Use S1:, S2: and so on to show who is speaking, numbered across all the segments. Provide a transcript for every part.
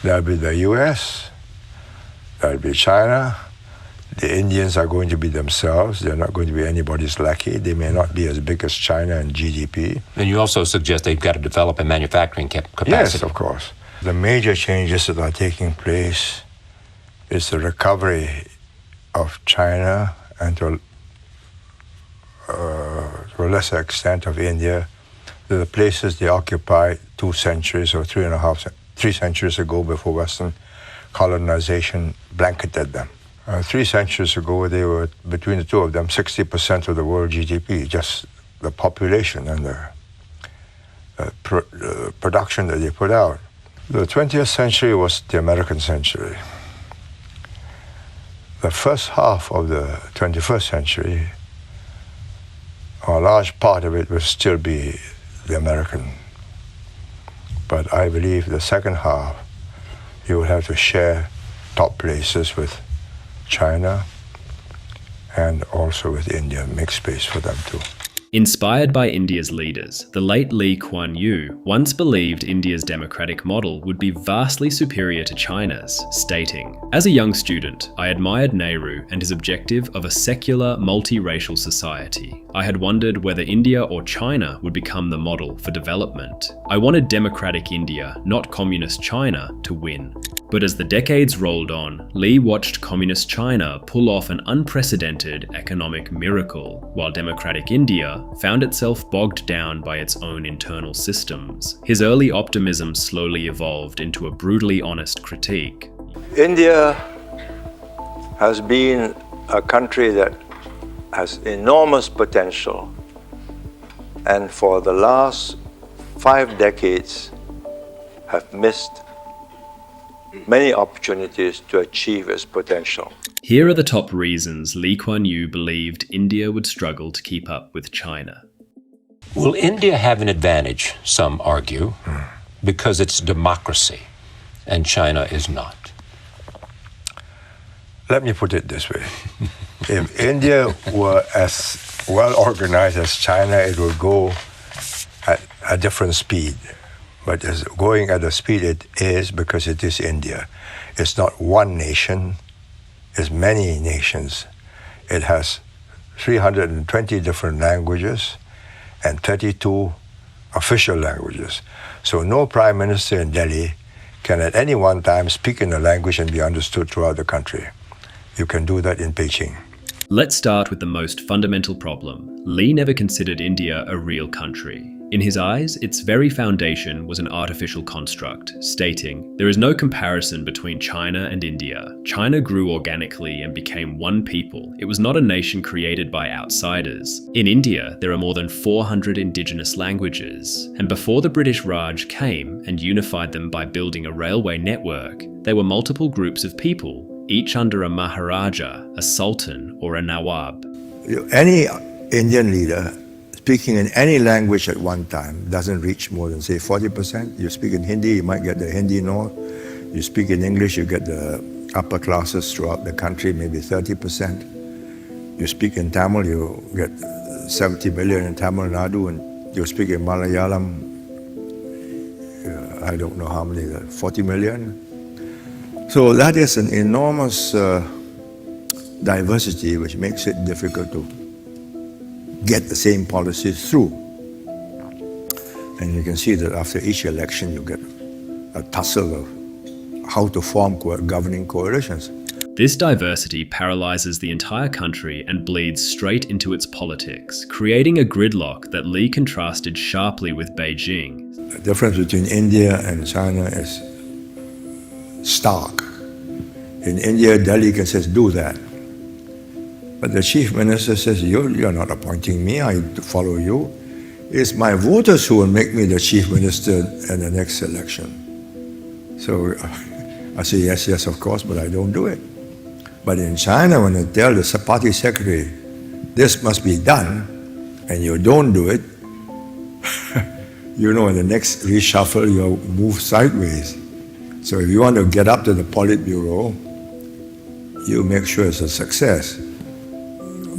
S1: There'll be the US, there'll be China. The Indians are going to be themselves. They're not going to be anybody's lackey. They may not be as big as China in GDP.
S2: And you also suggest they've got to develop a manufacturing capacity.
S1: Yes, of course. The major changes that are taking place is the recovery of China and to a lesser extent of India. The places they occupied 2 centuries or 3 centuries ago before Western colonization blanketed them. 3 centuries ago, they were, between the two of them, 60% of the world GDP, just the population and the production that they put out. The 20th century was the American century. The first half of the 21st century, a large part of it will still be the American. But I believe the second half, you will have to share top places with China and also with India, make space for them too.
S3: Inspired by India's leaders, the late Kuan Yew once believed India's democratic model would be vastly superior to China's, stating, "As a young student, I admired Nehru and his objective of a secular, multiracial society. I had wondered whether India or China would become the model for development. I wanted democratic India, not communist China, to win." But as the decades rolled on, Lee watched communist China pull off an unprecedented economic miracle, while democratic India found itself bogged down by its own internal systems. His early optimism slowly evolved into a brutally honest critique.
S1: India has been a country that has enormous potential, and for the last 5 decades have missed many opportunities to achieve its potential.
S3: Here are the top reasons Lee Kuan Yew believed India would struggle to keep up with China.
S2: Will India have an advantage, some argue, because it's democracy and China is not?
S1: Let me put it this way. If India were as well organized as China, it would go at a different speed. But it's going at the speed it is because it is India. It's not one nation, it's many nations. It has 320 different languages and 32 official languages. So no prime minister in Delhi can at any one time speak in a language and be understood throughout the country. You can do that in Beijing.
S3: Let's start with the most fundamental problem. Lee never considered India a real country. In his eyes, its very foundation was an artificial construct, stating, "There is no comparison between China and India. China grew organically and became one people. It was not a nation created by outsiders. In India, there are more than 400 indigenous languages, and before the British Raj came and unified them by building a railway network, there were multiple groups of people, each under a Maharaja, a Sultan, or a Nawab."
S1: Any Indian leader speaking in any language at one time doesn't reach more than, say, 40%. You speak in Hindi, you might get the Hindi North. You speak in English, you get the upper classes throughout the country, maybe 30%. You speak in Tamil, you get 70 million in Tamil Nadu, and you speak in Malayalam, I don't know how many, 40 million. So that is an enormous diversity which makes it difficult to get the same policies through. And you can see that after each election you get a tussle of how to form governing coalitions.
S3: This diversity paralyzes the entire country and bleeds straight into its politics, creating a gridlock that Lee contrasted sharply with Beijing.
S1: The difference between India and China is stark. In India, Delhi can say, do that. But the chief minister says, you're not appointing me, I follow you. It's my voters who will make me the chief minister in the next election. So I say, yes, of course, but I don't do it. But in China, when you tell the party secretary, this must be done, and you don't do it, you know, in the next reshuffle, you'll move sideways. So if you want to get up to the Politburo, you make sure it's a success.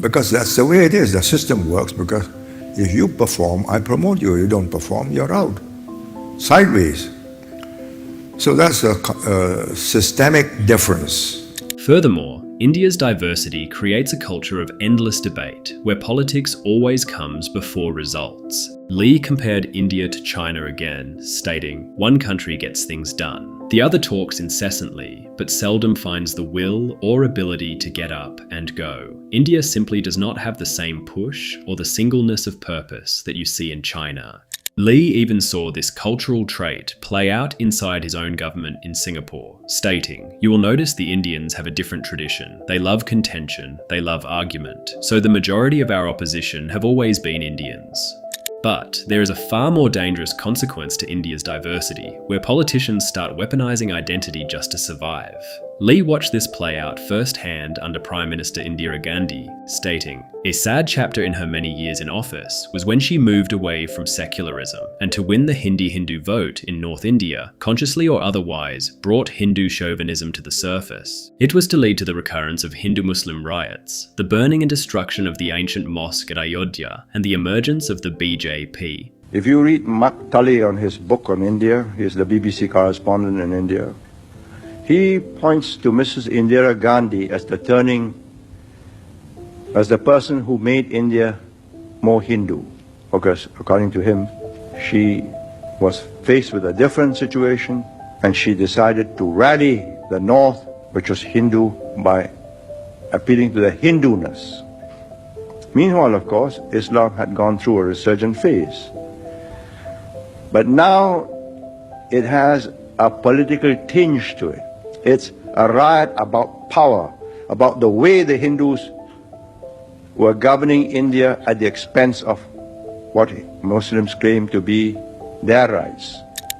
S1: Because that's the way it is. The system works because if you perform, I promote you. You don't perform, you're out. Sideways. So that's a systemic difference.
S3: Furthermore, India's diversity creates a culture of endless debate, where politics always comes before results. Lee compared India to China again, stating, "One country gets things done. The other talks incessantly, but seldom finds the will or ability to get up and go. India simply does not have the same push or the singleness of purpose that you see in China." Lee even saw this cultural trait play out inside his own government in Singapore, stating, "You will notice the Indians have a different tradition. They love contention, they love argument, so the majority of our opposition have always been Indians." But there is a far more dangerous consequence to India's diversity, where politicians start weaponizing identity just to survive. Lee watched this play out firsthand under Prime Minister Indira Gandhi, stating, "A sad chapter in her many years in office was when she moved away from secularism and to win the Hindu vote in North India, consciously or otherwise, brought Hindu chauvinism to the surface. It was to lead to the recurrence of Hindu-Muslim riots, the burning and destruction of the ancient mosque at Ayodhya, and the emergence of the BJP.
S4: If you read Mark Tully on his book on India, he's the BBC correspondent in India, he points to Mrs. Indira Gandhi as the person who made India more Hindu. Because according to him, she was faced with a different situation and she decided to rally the North, which was Hindu, by appealing to the Hinduness. Meanwhile, of course, Islam had gone through a resurgent phase. But now it has a political tinge to it. It's a riot about power, about the way the Hindus were governing India at the expense of what Muslims claim to be their rights.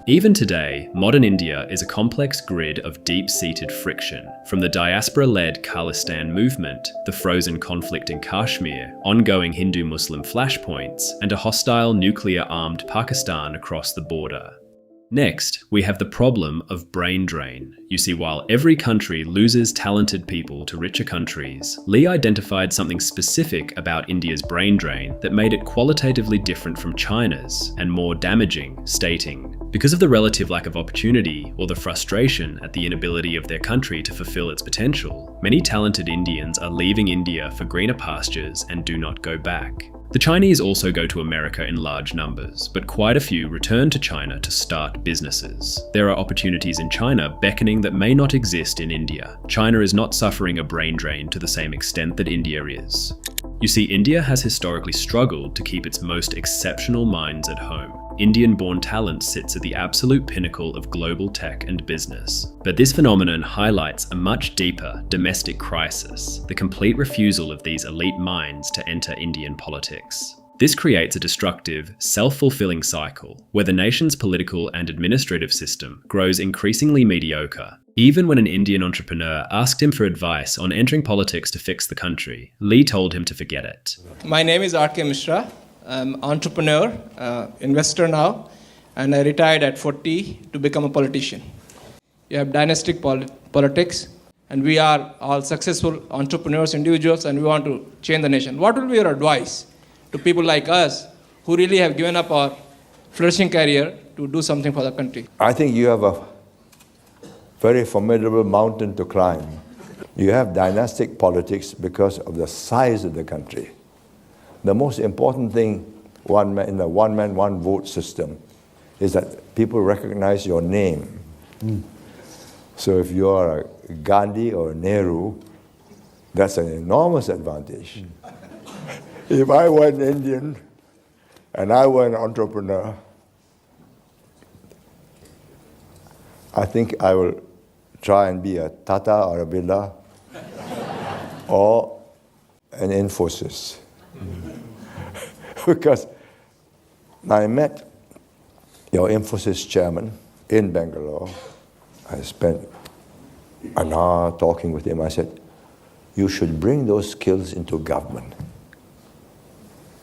S3: Even today, modern India is a complex grid of deep-seated friction, from the diaspora-led Khalistan movement, the frozen conflict in Kashmir, ongoing Hindu-Muslim flashpoints, and a hostile nuclear-armed Pakistan across the border. Next, we have the problem of brain drain. You see, while every country loses talented people to richer countries, Lee identified something specific about India's brain drain that made it qualitatively different from China's and more damaging, stating, "Because of the relative lack of opportunity or the frustration at the inability of their country to fulfill its potential, many talented Indians are leaving India for greener pastures and do not go back." The Chinese also go to America in large numbers, but quite a few return to China to start businesses. There are opportunities in China beckoning that may not exist in India. China is not suffering a brain drain to the same extent that India is. You see, India has historically struggled to keep its most exceptional minds at home. Indian-born talent sits at the absolute pinnacle of global tech and business. But this phenomenon highlights a much deeper domestic crisis, the complete refusal of these elite minds to enter Indian politics. This creates a destructive, self-fulfilling cycle, where the nation's political and administrative system grows increasingly mediocre. Even when an Indian entrepreneur asked him for advice on entering politics to fix the country, Lee told him to forget it.
S5: My name is R.K. Mishra. I'm an entrepreneur, investor now, and I retired at 40 to become a politician. You have dynastic politics, and we are all successful entrepreneurs, individuals, and we want to change the nation. What will be your advice to people like us who really have given up our flourishing career to do something for the country?
S1: I think you have a very formidable mountain to climb. You have dynastic politics because of the size of the country. The most important thing in the one-man, one-vote system is that people recognize your name. So if you are a Gandhi or a Nehru, that's an enormous advantage. If I were an Indian and I were an entrepreneur, I think I will try and be a Tata or a Birla or an Infosys. Because I met your Infosys chairman in Bangalore. I spent an hour talking with him. I said, you should bring those skills into government.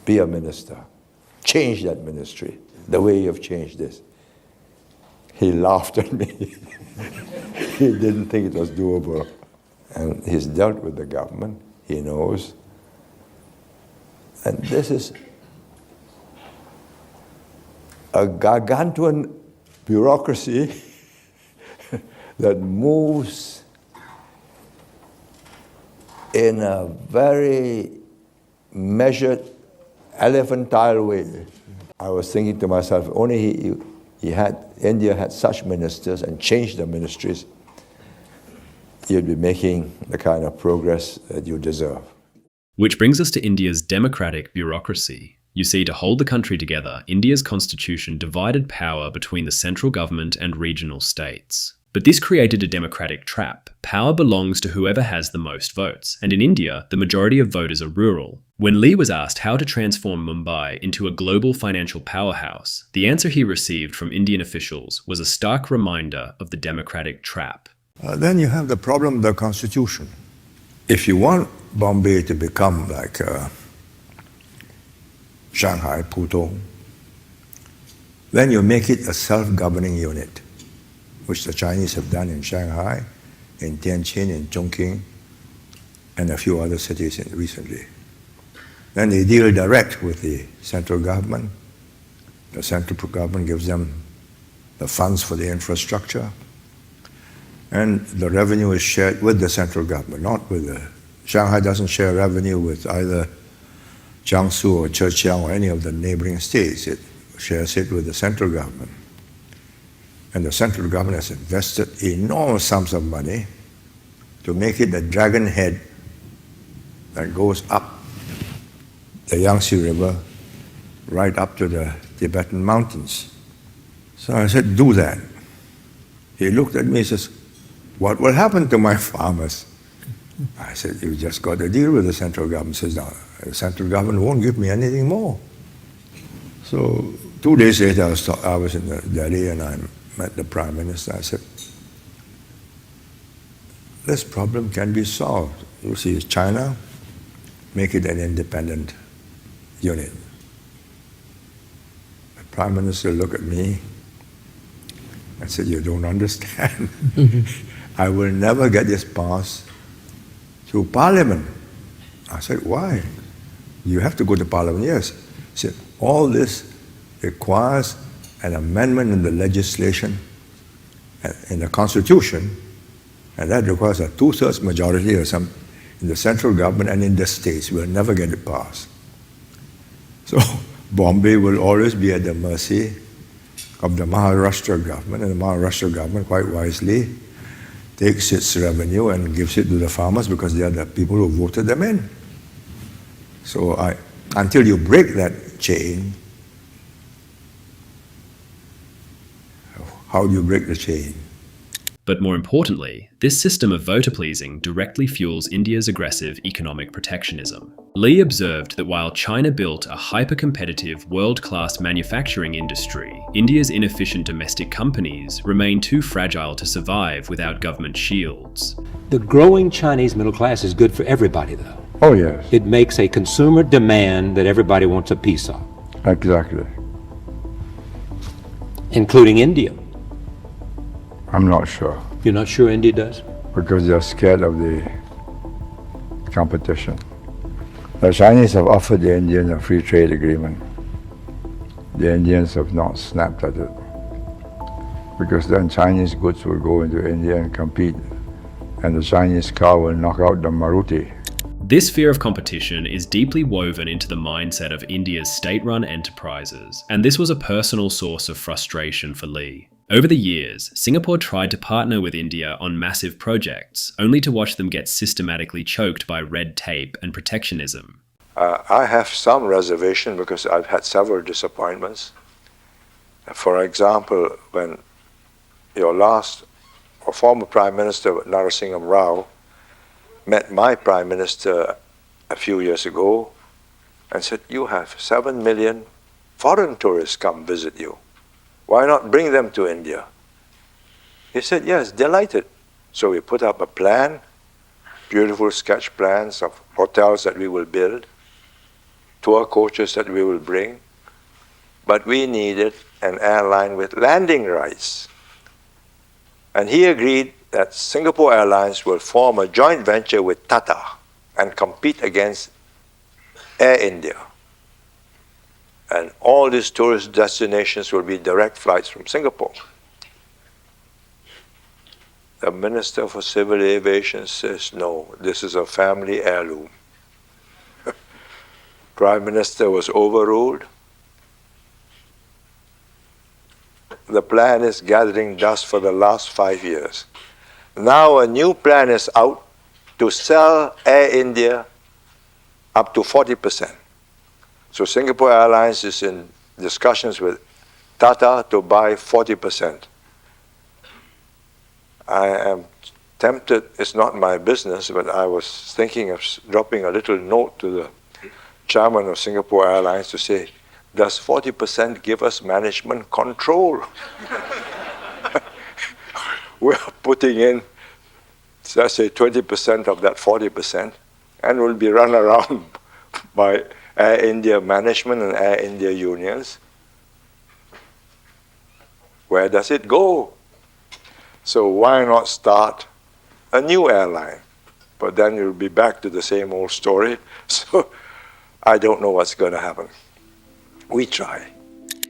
S1: Be a minister. Change that ministry the way you've changed this. He laughed at me. He didn't think it was doable. And he's dealt with the government. He knows. And this is a gargantuan bureaucracy that moves in a very measured, elephantine way. I was thinking to myself, only India had such ministers and changed the ministries, you'd be making the kind of progress that you deserve.
S3: Which brings us to India's democratic bureaucracy. You see, to hold the country together, India's constitution divided power between the central government and regional states. But this created a democratic trap. Power belongs to whoever has the most votes, and in India, the majority of voters are rural. When Lee was asked how to transform Mumbai into a global financial powerhouse, the answer he received from Indian officials was a stark reminder of the democratic trap.
S1: Then you have the problem of the constitution. If you want Bombay to become like Shanghai, Pudong, then you make it a self-governing unit, which the Chinese have done in Shanghai, in Tianjin, in Chongqing, and a few other cities recently. Then they deal direct with the central government. The central government gives them the funds for the infrastructure, and the revenue is shared with the central government, not with the... Shanghai doesn't share revenue with either Jiangsu or Zhejiang or any of the neighboring states. It shares it with the central government. And the central government has invested enormous sums of money to make it a dragon head that goes up the Yangtze River right up to the Tibetan mountains. So I said, do that. He looked at me and says, what will happen to my farmers? I said, you just got to deal with the central government. He says, no, the central government won't give me anything more. So 2 days later, I was in Delhi and I met the Prime Minister. I said, this problem can be solved. You see, China, make it an independent unit. The Prime Minister looked at me and said, you don't understand. I will never get this passed through Parliament. I said, why? You have to go to Parliament. Yes. He said, all this requires an amendment in the legislation, in the Constitution, and that requires a 2/3 majority or some in the central government and in the states. We'll never get it passed. So Bombay will always be at the mercy of the Maharashtra government, and the Maharashtra government, quite wisely, takes its revenue and gives it to the farmers because they are the people who voted them in. So until you break that chain, how do you break the chain?
S3: But more importantly, this system of voter pleasing directly fuels India's aggressive economic protectionism. Lee observed that while China built a hyper-competitive, world-class manufacturing industry, India's inefficient domestic companies remain too fragile to survive without government shields.
S2: The growing Chinese middle class is good for everybody, though.
S4: Oh, yes.
S2: It makes a consumer demand that everybody wants a piece of,
S4: Exactly.
S2: including India.
S4: I'm not sure,
S2: You're not sure India does?
S4: because they're scared of the competition. The Chinese have offered the Indians a free trade agreement. The Indians have not snapped at it, because then Chinese goods will go into India and compete, and the Chinese car will knock out the Maruti.
S3: This fear of competition is deeply woven into the mindset of India's state-run enterprises, and this was a personal source of frustration for Lee. Over the years, Singapore tried to partner with India on massive projects, only to watch them get systematically choked by red tape and protectionism.
S1: I have some reservation because I've had several disappointments. For example, when your last or former Prime Minister Narasimha Rao met my Prime Minister a few years ago and said, you have 7 million foreign tourists come visit you. Why not bring them to India? He said, yes, delighted. So we put up a plan, beautiful sketch plans of hotels that we will build, tour coaches that we will bring, but we needed an airline with landing rights. And he agreed that Singapore Airlines will form a joint venture with Tata and compete against Air India. And all these tourist destinations will be direct flights from Singapore. The Minister for Civil Aviation says, no, this is a family heirloom. Prime Minister was overruled. The plan is gathering dust for the last 5 years. Now a new plan is out to sell Air India up to 40%. So Singapore Airlines is in discussions with Tata to buy 40%. I am tempted, it's not my business, but I was thinking of dropping a little note to the chairman of Singapore Airlines to say, does 40% give us management control? We're putting in, let's say, 20% of that 40%, and will be run around by Air India management and Air India unions. Where does it go? So why not start a new airline? But then you'll be back to the same old story. So I don't know what's going to happen. We try.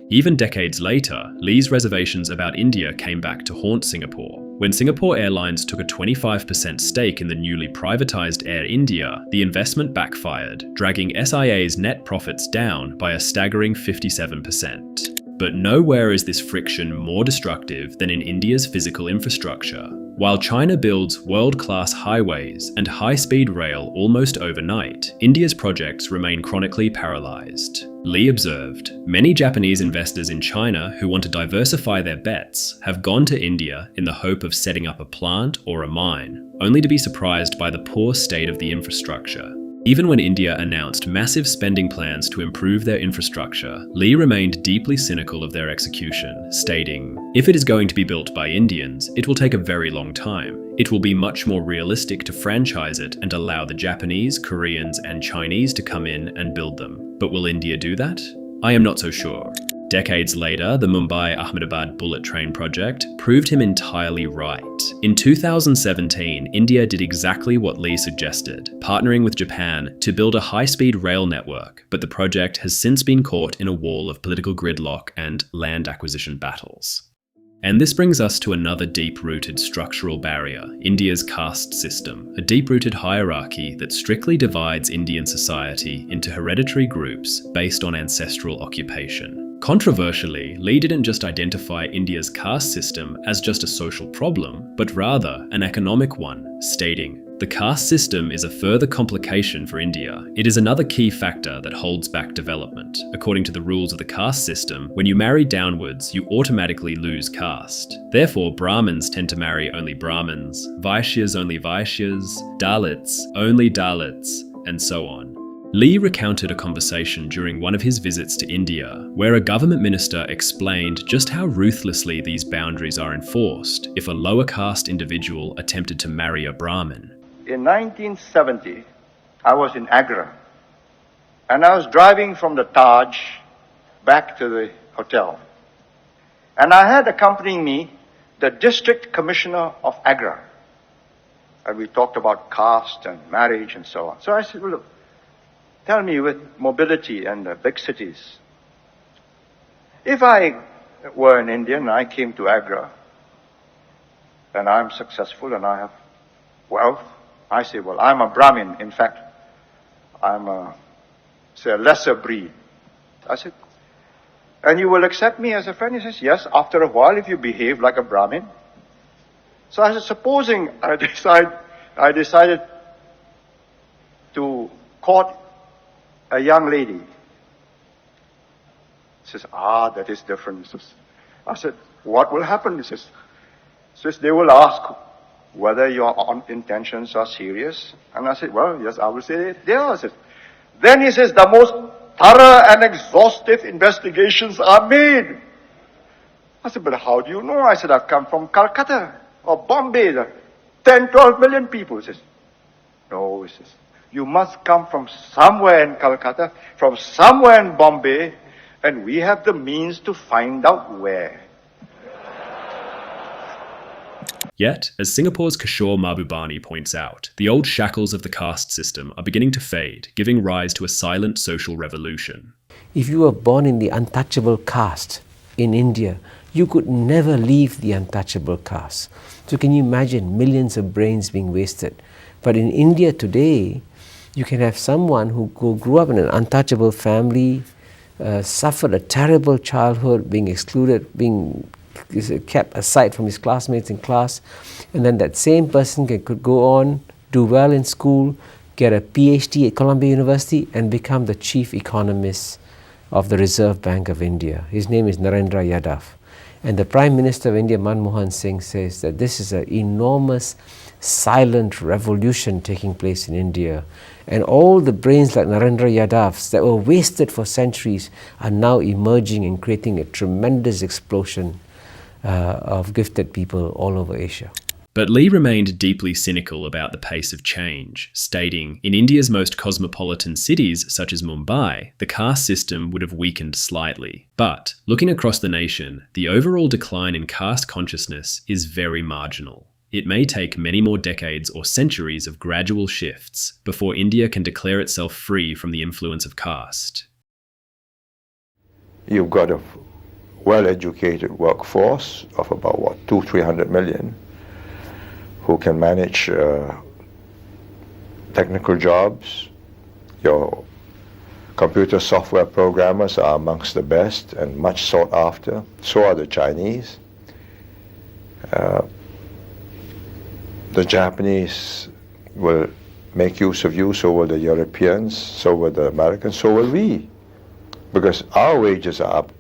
S3: Even decades later, Lee's reservations about India came back to haunt Singapore. When Singapore Airlines took a 25% stake in the newly privatized Air India, the investment backfired, dragging SIA's net profits down by a staggering 57%. But nowhere is this friction more destructive than in India's physical infrastructure. While China builds world-class highways and high-speed rail almost overnight, India's projects remain chronically paralyzed. Lee observed, many Japanese investors in China who want to diversify their bets have gone to India in the hope of setting up a plant or a mine, only to be surprised by the poor state of the infrastructure. Even when India announced massive spending plans to improve their infrastructure, Lee remained deeply cynical of their execution, stating, "If it is going to be built by Indians, it will take a very long time. It will be much more realistic to franchise it and allow the Japanese, Koreans, and Chinese to come in and build them. But will India do that? I am not so sure." Decades later, the Mumbai-Ahmedabad bullet train project proved him entirely right. In 2017, India did exactly what Lee suggested, partnering with Japan to build a high-speed rail network, but the project has since been caught in a wall of political gridlock and land acquisition battles. And this brings us to another deep-rooted structural barrier, India's caste system, a deep-rooted hierarchy that strictly divides Indian society into hereditary groups based on ancestral occupation. Controversially, Lee didn't just identify India's caste system as just a social problem, but rather an economic one, stating, "The caste system is a further complication for India. It is another key factor that holds back development. According to the rules of the caste system, when you marry downwards, you automatically lose caste. Therefore, Brahmins tend to marry only Brahmins, Vaishyas only Vaishyas, Dalits only Dalits, and so on." Lee recounted a conversation during one of his visits to India, where a government minister explained just how ruthlessly these boundaries are enforced if a lower caste individual attempted to marry a Brahmin.
S4: In 1970, I was in Agra, and I was driving from the Taj back to the hotel. And I had accompanying me the district commissioner of Agra. And we talked about caste and marriage and so on. So I said, well, look, tell me, with mobility and the big cities, if I were an Indian and I came to Agra, and I'm successful and I have wealth, I say, well, I'm a Brahmin. In fact, I'm a lesser breed. I said, and you will accept me as a friend? He says, yes, after a while, if you behave like a Brahmin. So I said, supposing I decided to court a young lady. He says, that is different. I said, what will happen? He says, they will ask whether your intentions are serious. And I said, well, yes, I will say they are. Then he says, the most thorough and exhaustive investigations are made. I said, but how do you know? I said, I've come from Calcutta or Bombay, 10, 12 million people. He says, no, he says, you must come from somewhere in Calcutta, from somewhere in Bombay, and we have the means to find out where.
S3: Yet, as Singapore's Kishore Mahbubani points out, the old shackles of the caste system are beginning to fade, giving rise to a silent social revolution.
S6: If you were born in the untouchable caste in India, you could never leave the untouchable caste. So can you imagine millions of brains being wasted? But in India today, you can have someone who grew up in an untouchable family, suffered a terrible childhood, being excluded, being kept aside from his classmates in class, and then that same person could go on, do well in school, get a PhD at Columbia University, and become the chief economist of the Reserve Bank of India. His name is Narendra Yadav. And the Prime Minister of India, Manmohan Singh, says that this is an enormous silent revolution taking place in India. And all the brains like Narendra Yadav's that were wasted for centuries are now emerging and creating a tremendous explosion of gifted people all over Asia.
S3: But Lee remained deeply cynical about the pace of change, stating, in India's most cosmopolitan cities, such as Mumbai, the caste system would have weakened slightly. But, looking across the nation, the overall decline in caste consciousness is very marginal. It may take many more decades or centuries of gradual shifts before India can declare itself free from the influence of caste.
S4: You've got a well-educated workforce of about, 200-300 million who can manage technical jobs. Your computer software programmers are amongst the best and much sought after. So are the Chinese. The Japanese will make use of you, so will the Europeans, so will the Americans, so will we. Because our wages are up,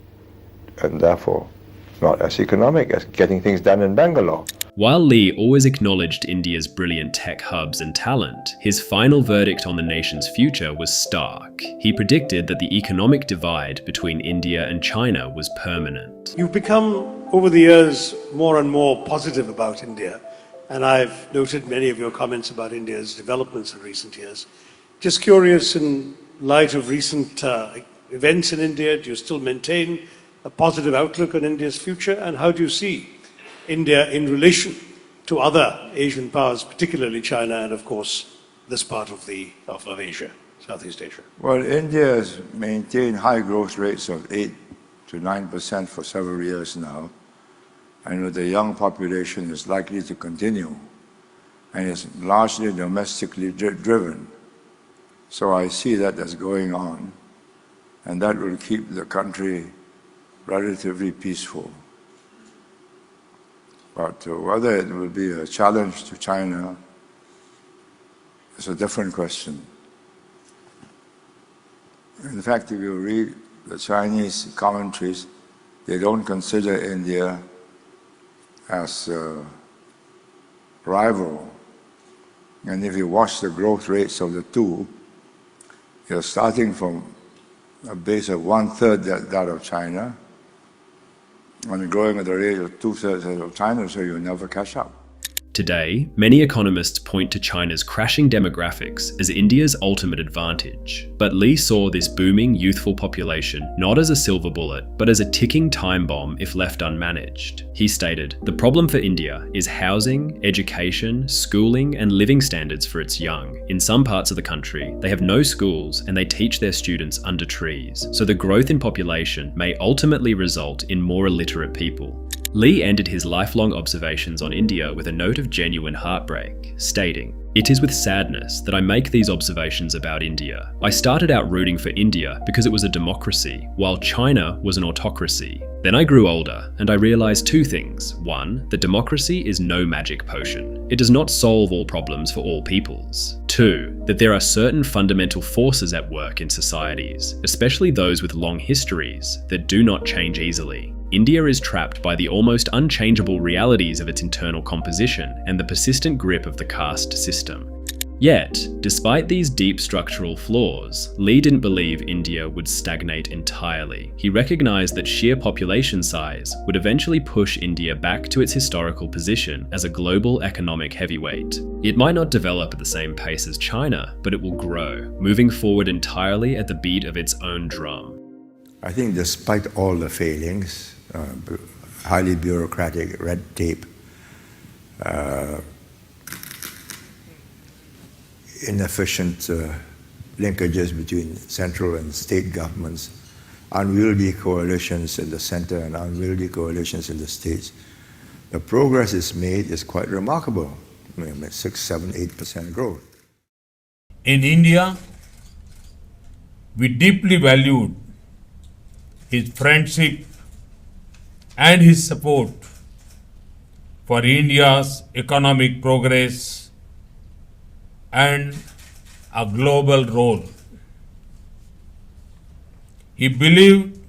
S4: and therefore not as economic as getting things done in Bangalore.
S3: While Lee always acknowledged India's brilliant tech hubs and talent, his final verdict on the nation's future was stark. He predicted that the economic divide between India and China was permanent.
S7: You've become, over the years, more and more positive about India, and I've noted many of your comments about India's developments in recent years. Just curious, in light of recent events in India, do you still maintain a positive outlook on India's future, and how do you see India in relation to other Asian powers, particularly China and, of course, this part of Asia, Southeast Asia?
S4: Well, India has maintained high growth rates of 8 to 9% for several years now, and with the young population is likely to continue, and it's largely domestically driven. So I see that as going on, and that will keep the country relatively peaceful. But whether it will be a challenge to China is a different question. In fact, if you read the Chinese commentaries, they don't consider India as a rival. And if you watch the growth rates of the two, you're starting from a base of 1/3 that of China, and growing at the rate of 2/3 of China, so you'll never catch up.
S3: Today, many economists point to China's crashing demographics as India's ultimate advantage. But Lee saw this booming youthful population not as a silver bullet, but as a ticking time bomb if left unmanaged. He stated, "The problem for India is housing, education, schooling, and living standards for its young. In some parts of the country, they have no schools and they teach their students under trees. So the growth in population may ultimately result in more illiterate people." Lee ended his lifelong observations on India with a note of genuine heartbreak, stating, "It is with sadness that I make these observations about India. I started out rooting for India because it was a democracy, while China was an autocracy. Then I grew older and I realized two things. One, that democracy is no magic potion. It does not solve all problems for all peoples. Two, that there are certain fundamental forces at work in societies, especially those with long histories, that do not change easily. India is trapped by the almost unchangeable realities of its internal composition and the persistent grip of the caste system." Yet, despite these deep structural flaws, Lee didn't believe India would stagnate entirely. He recognized that sheer population size would eventually push India back to its historical position as a global economic heavyweight. It might not develop at the same pace as China, but it will grow, moving forward entirely at the beat of its own drum.
S1: I think despite all the failings, highly bureaucratic red tape, inefficient linkages between central and state governments, unwieldy coalitions in the center and unwieldy coalitions in the states. The progress is made is quite remarkable. 6, 7, 8% growth.
S8: In India, we deeply valued his friendship and his support for India's economic progress and a global role. He believed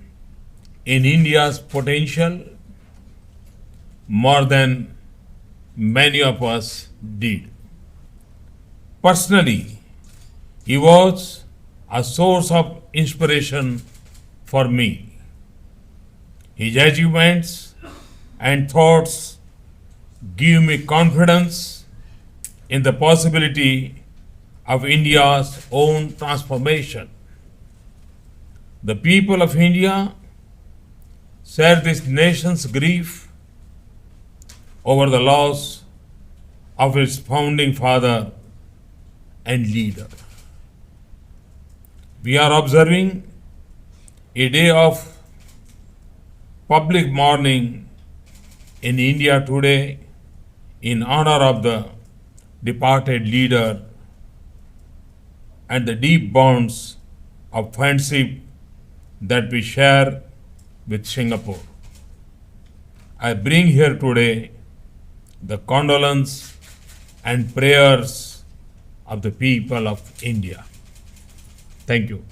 S8: in India's potential more than many of us did. Personally, he was a source of inspiration for me. His achievements and thoughts give me confidence in the possibility of India's own transformation. The people of India share this nation's grief over the loss of its founding father and leader. We are observing a day of public mourning in India today in honor of the departed leader and the deep bonds of friendship that we share with Singapore. I bring here today the condolence and prayers of the people of India. Thank you.